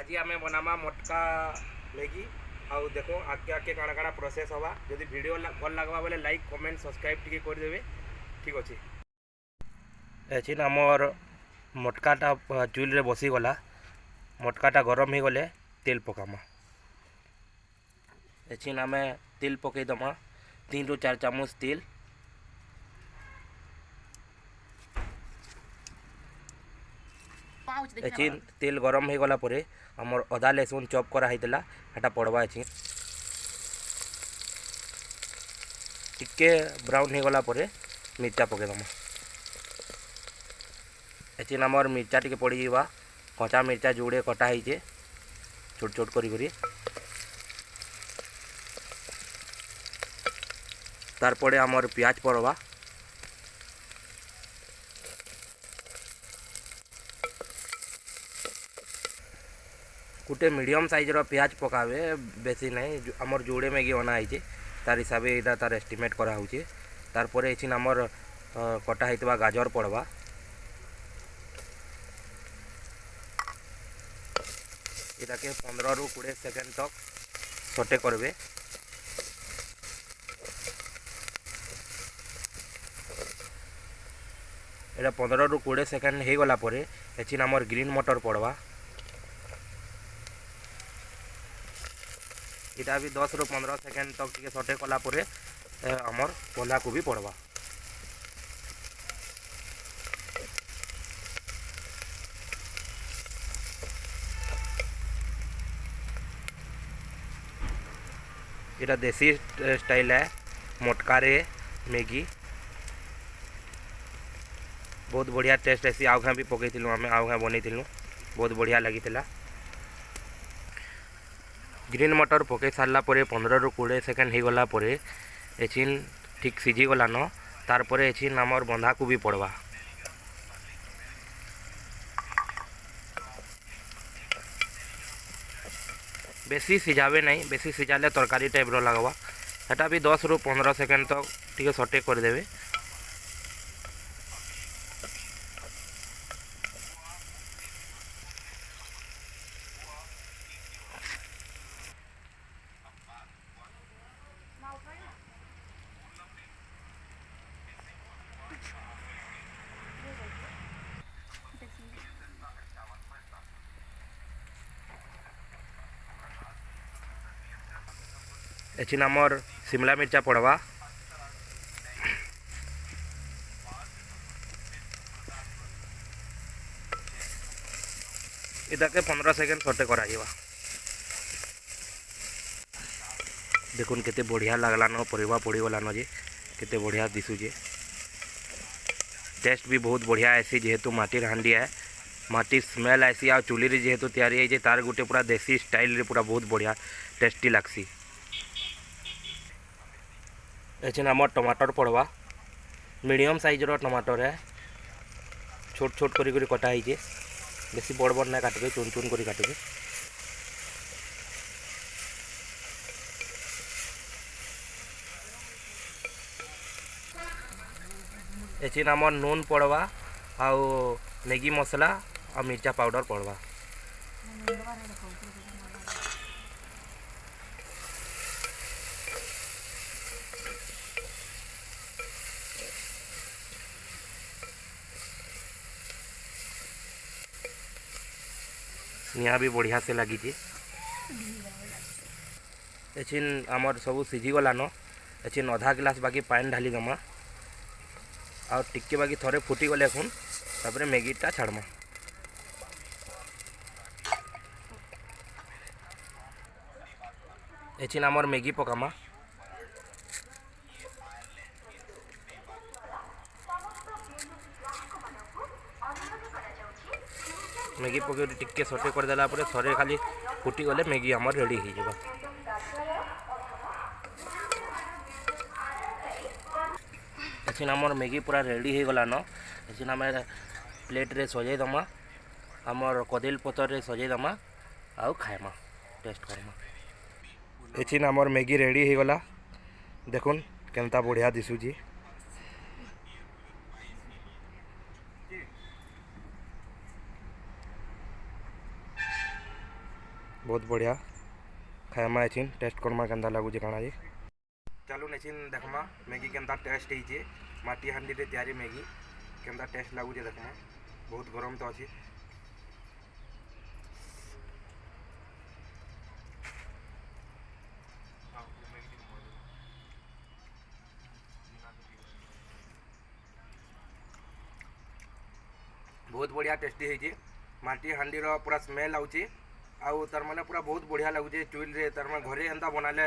आज आम बनामा मटका मैगी आउ देखो आगे आगे काଣା काଣା प्रोसेस हवा जदि वीडियो भल लगवा बोले लाइक कमेंट सब्सक्राइब टी करदेवे ठीक अच्छे। एचिन आमर मटकाटा चुल बसीगला मटकाटा गरम हो गले तेल पकामा। एचिन आम तेल पकईदमा 3 ରୁ 4 चामच तेल। एचिन तेल गरम हो गला परे आमर अदा लहसुन चॉप करा होता हेटा पड़वा। एचिन टिके ब्राउन हो गला परे मिर्चा पकईदमा। एचिन आमर मिर्चा टिके पड़ जावा कचा मिर्चा जोड़े कटा है छोट छोट करी तार पड़े आमर प्याज पड़वा। गोटे मीडियम साइज रो प्याज पकावे बेसी नहीं आमर जोड़े मैगी अना है तार हिसाब से तार एस्टिमेट करा होचे। तार परे एचिन आमर कटा होता गाजर पड़वा। इटा के 15 ରୁ 20 सेकेंड तक सटे करबे। एटा 15 ରୁ 20 सेकेंड हो गला परे एचिन आमर ग्रीन मटर पड़वा। इटा भी 10 ରୁ 15 सेकेंड तक टिके सटे कला परे आमर बंधा कोबी पड़वा। इटा देसी स्टाइल है मटका रे मैगी बहुत बढ़िया टेस्ट ऐसी आउ भी पकईलु आम आउ बनईलु बहुत बढ़िया लगी। ग्रीन मटर पकई सारा 15 ରୁ 20 सेकेंड हो गला परे एचिन ठीक सीझी गलान तार परे एचिन आमर बंधा कोबी पड़वा। बेसी सिझावे नहीं बेसी सिझाले तरकारी टाइप रो लगवा। हेटा भी 10 ରୁ 15 सेकेंड तक टिके सटे करदेवे। एचिन आमर शिमला मिर्चा पड़वा। इटा के 15 सेकेंड सटे करा। देखुन केते बढ़िया लगलान परिवा पड़ी गलान जे केते बढ़िया दिशुचे। टेस्ट भी बहुत बढ़िया ऐसी जेहेतु माटीर हांडी है माटी स्मेल ऐसी आ चुली रे जेहेतु तैयारी है तार गोटे पूरा देसी स्टाइल रे पूरा बहुत बढ़िया टेस्टी लागसी। एचिन आमर टमाटर पड़वा मीडियम साइज रो टमाटर है छोट छोट करी कटा है बेसी बड़ बड़ ना काटबे चुन चुन करी काटबे। एचिन आमर नून पड़वा आउ मैगी मसला और मिर्चा पाउडर पड़वा। निया भी बढ़िया से लगी। एचिन आमर सब सीझी गलान एचिन आधा गिलास बाकी पानी ढाली दमा आ टिके बाकी थोड़े फुटी गले एखुन तापर मैगीटा छाड़मा। एचिन आमर मैगी पकामा। मैगी पकई टिके सटे करदेला थोड़े खाली फुटी गले मैगी आमर रेडी हो जावा। एचिन आमर मैगी पूरा रेडी हो गलान एचिन आम प्लेट रे सजाई दमा आमर कदली पतर रे सजाई दमा आउ खाएमा टेस्ट करमा। एचिन आमर मैगी रेडी हो गला देखुन केनता बढ़िया दिशुची। बहुत बढ़िया खाइमा एचिन टेस्ट करमा केन्ता लगुचे काଣା जे चलू एचिन देखमा मैगी केन्ता टेस्ट ହେଇଛେ माटी हांडी रे तैयारी मैगी केन्ता टेस्ट लगुचे देखमा बहुत गरम तो अच्छी बहुत बढ़िया टेस्टी है माटी हांडी रो पूरा स्मेल आउची आउ तार माने पूरा बहुत बढ़िया लगुचे चुइल रे तार माने घरे एंता बनाले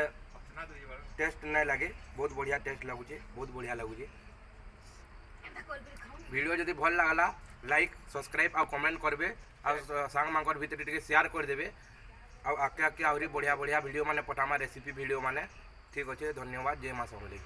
टेस्ट नहीं लगे बहुत बढ़िया टेस्ट लगुचे बहुत बढ़िया लगुचे वीडियो जदि भल लागला लाइक सब्सक्राइब आ कमेंट करबे आ सांग मांकर भीतर टिके शेयर कर देबे आ आके आके आउरी बढ़िया बढ़िया वीडियो माने पठामा रेसिपी वीडियो माने ठीक अच्छे धन्यवाद जय मां समलेई।